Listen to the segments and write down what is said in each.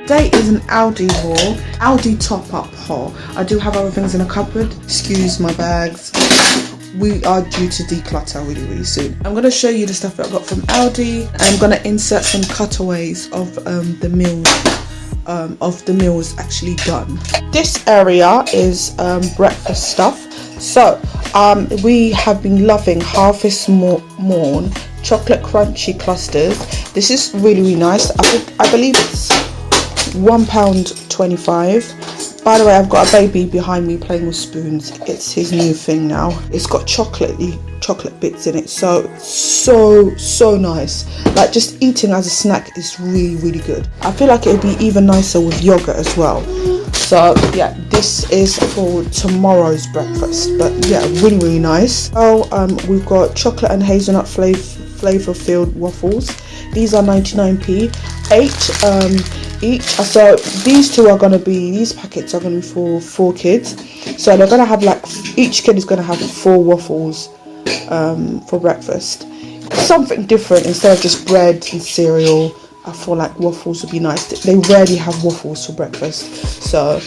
Today is an Aldi haul, Aldi top up haul. I do have other things in the cupboard. Excuse my bags. We are due to declutter really soon. I'm going to show you the stuff that I got from Aldi. I'm going to insert some cutaways of the meals actually done. This area is breakfast stuff. So we have been loving Harvest Morn chocolate crunchy clusters. This is really nice. I believe it's £1.25. By the way, I've got a baby behind me playing with spoons. It's his new thing now. It's got chocolate bits in it, so nice. Like, just eating as a snack is really good. I feel like it would be even nicer with yogurt as well. So yeah, this is for tomorrow's breakfast, but yeah, really nice. Oh, we've got chocolate and hazelnut flavor filled waffles. These are 99p, 8 each. So these packets are going to be for 4 kids. So they're going to have, like, each kid is going to have 4 waffles for breakfast. Something different instead of just bread and cereal. I feel like waffles would be nice. They rarely have waffles for breakfast. So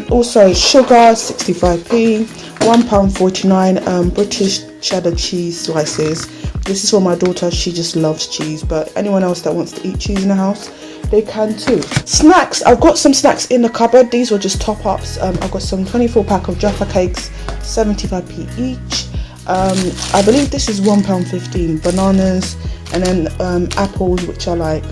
also sugar, 65p, £1.49, British cheddar cheese slices. This is for my daughter. She just loves cheese, but anyone else that wants to eat cheese in the house, they can too. Snacks, I've got some snacks in the cupboard. These were just top ups. I've got some 24 pack of Jaffa cakes, 75p each. I believe this is £1.15. Bananas, and then apples, which are like,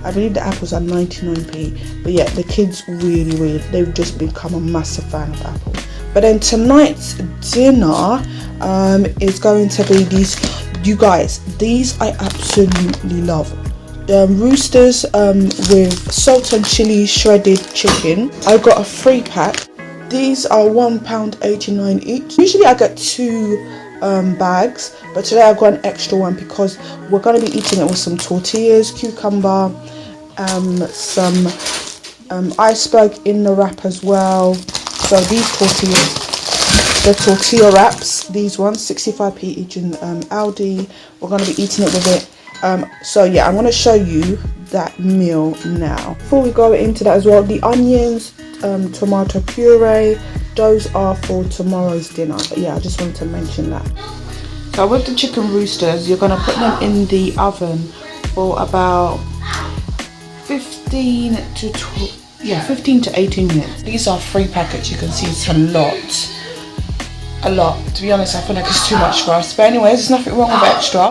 I believe the apples are 99p. But yeah, the kids really, they've just become a massive fan of apples. But then tonight's dinner is going to be these. You guys, these I absolutely love. Roosters with salt and chili shredded chicken. I got a 3-pack. These are £1.89 each. Usually I get 2 bags, but today I got an extra one because we're going to be eating it with some tortillas, cucumber, some iceberg in the wrap as well. So these tortillas, the tortilla wraps, these ones, 65p each in Aldi. We're going to be eating it with it. So yeah, I'm going to show you that meal now. Before we go into that as well, the onions, tomato puree, those are for tomorrow's dinner. But yeah, I just wanted to mention that. So with the chicken roosters, you're going to put them in the oven for about 15 to 18 minutes. These are 3 packets. You can see it's a lot. To be honest, I feel like it's too much for us. But anyways, there's nothing wrong with extra.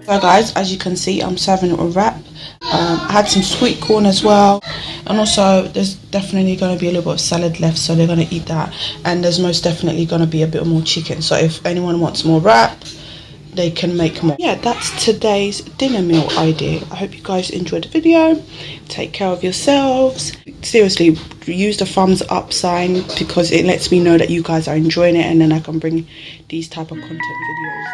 So guys, as you can see, I'm serving it with wrap. I had some sweet corn as well, and also there's definitely going to be a little bit of salad left, so they're going to eat that. And there's most definitely going to be a bit more chicken, so if anyone wants more wrap, they can make more. Yeah, that's today's dinner meal idea. I hope you guys enjoyed the video. Take care of yourselves. Seriously, use the thumbs up sign because it lets me know that you guys are enjoying it, and then I can bring these type of content videos.